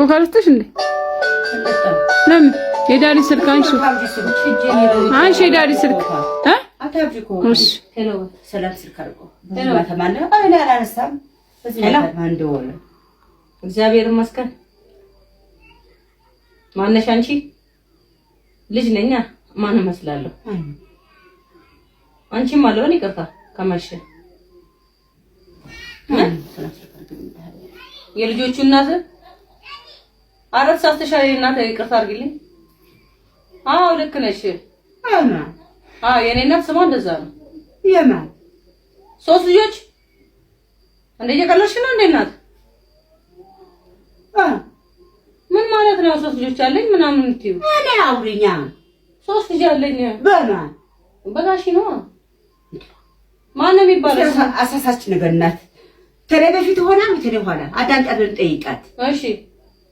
ኮካልተሽ እንዴ ለምን የዳሪ ስልክ አንሺ የዳሪ ስልክ አታብጂኮ እሺ ሄሎ ሰላም ስልክ አድርጎ ማተማነ አይና አላነሳም በዚህ ማን ደወለ እግዚአብሔር ይመስገን ማነሽ አንቺ ልጅ ነኛ ማን መስላለሁ አንቺ ማለውን ይቀርታ ከመሸ የልጆቹ እናት አራት ሳስተሻሪ እናት ይቅርታ አድርግልኝ አዎ ልክ ነሽ የኔ እናት ስሟ እንደዛ ነው የማን ሶስት ልጆች እንደ የቀለሽ ነው እንደ እናት ምን ማለት ነው ሶስት ልጆች አለኝ ምናምን እንትዩ እኔ አውሪኛ ሶስት ልጅ አለኝ በማን በጋሺ ነው ማን ነው የሚባለው አሳሳች ነገር እናት ተለበፊት ሆና ተለኋላ አዳንጣለን ጠይቃት እሺ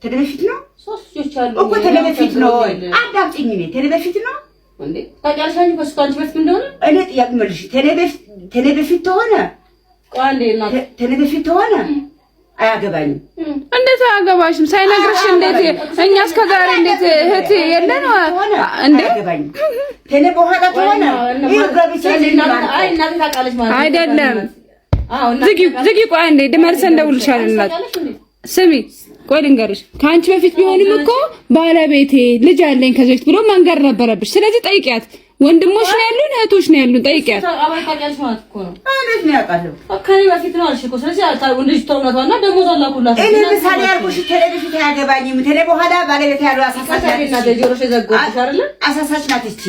ተለበፊት ነው ሶስት ልጆች አሉ እኮ ተለበፊት ነው አዳምጪኝ እኔ ተለበፊት ነው እንዴ ታውቂያለሽ ከስኳንች በፊት እንደሆነ እኔ ጥያቄ መልሽ ተለበፊት ተሆነ ቋንዴ እናት ተለበፊት ተሆነ አያገባኝም እንዴት አያገባሽም ሳይነግርሽ እንዴት እኛ እስከ ዛሬ እንዴት እህት የለን እንዴ አያገባኝም ተነ በኋላ ተሆነ እናት ታውቃለች ማለት አይደለም ዝጊ ቆይ እንዴ ደመርሰን ደውልሻለና ስሚ ቆይ ልንገርሽ ካንቺ በፊት ቢሆንም እኮ ባለቤቴ ልጅ አለኝ ከዚህ በፊት ብሎ መንገር ነበረብሽ ስለዚህ ጠይቂያት ወንድሞች ነው ያሉን እህቶች ነው ያሉን ጠይቂያት አባታቂያለሽ ማለት እኮ ነው እንዴት ነው ያውቃለሁ ከኔ በፊት ነው አልሽ እኮ ስለዚህ ወንድሽ ተውናቷና ደሞዝ አላኩላት እኔ ምሳሌ ያልኩሽ ተለበፊት ያገባኝም ተለ በኋላ ባለቤቴ ያለው አሳሳች ናት ጆሮሽ ዘጎብሽ አይደል አሳሳች ናት እቺ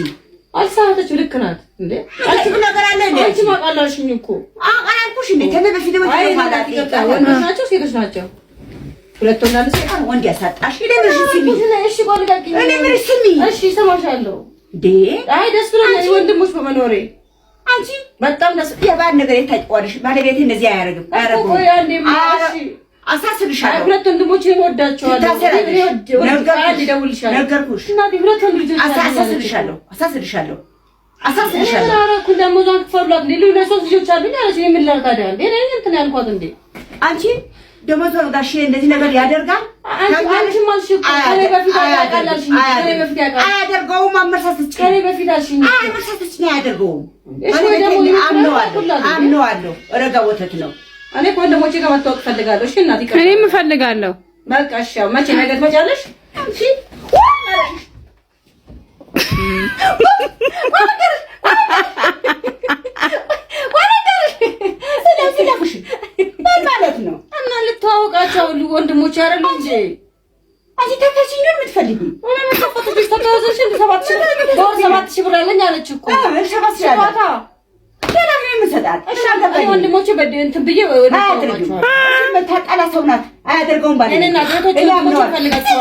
አልሳተች ልክ ናት እንዴ አንቺ ምን ነገር አለ እንዴ አንቺ ማቃላሽኝ እኮ አቃላልኩሽ እንዴ ተለበፊት ነው ወንዶች ናቸው ሴቶች ናቸው ሁለቱና ለሰጣን ወንድ ያሳጣሽ ለምን ሲሚ እሺ ባልጋቂ ለምን ሲሚ እሺ ሰማሻለሁ ዴ አይ ደስ ብሎኛል ወንድሞች በመኖሬ አንቺ በጣም ደስ የባል ነገር የታጭዋለሽ ባለቤቴ እንደዚህ አያረግም ቆይ አንዴ ማሺ አሳስልሻለሁ ሁለት ወንድሞች ይወዳቸዋለሁ ነገርኩሽ እናቴ ሁለት ወንድሞች አሳስልሻለሁ አራኩ ደሞዛ ክፈሉላት ሌሎች ለሶስት ልጆች አሉኝ አለች ምን ላል ታዲያ እንዴ እኔ እንትን ያልኳት እንዴ አንቺ ደሞዝ ጋሼ እንደዚህ ነገር ያደርጋል አንቺ ማልሽ ከኔ በፊት ያቃላልሽ ከኔ በፊት ያቃል አያደርገውም አመርሳትች ከኔ በፊት አልሽኝ አመርሳትች ነው ያደርገውም እኔ ደግሞ አምነዋለሁ ረጋ ወተት ነው እኔ ወንድሞቼ ጋር መታወቅ ፈልጋለሁ እሺ እናት ይቀር እኔም ፈልጋለሁ በቃ እሺ መቼ ነገር ትመጫለሽ አንቺ ማለት ነው እና ልታወቃቸው ወንድሞች አይደሉ እንጂ አንቺ ተከሲኝ ነው የምትፈልጊ እና ተፈተሽ ተተወዘሽ እንደ 7000 ብር አለኝ አለች እኮ 7000 ባታ ገና ምን መሰጣት እሺ አገባኝ ወንድሞቼ በእንት ብዬ ወንድሞቼ መታቀላ ሰው ናት አያደርገውም ባለ እኔና ገቶች ወንድሞቼ ፈልጋቸው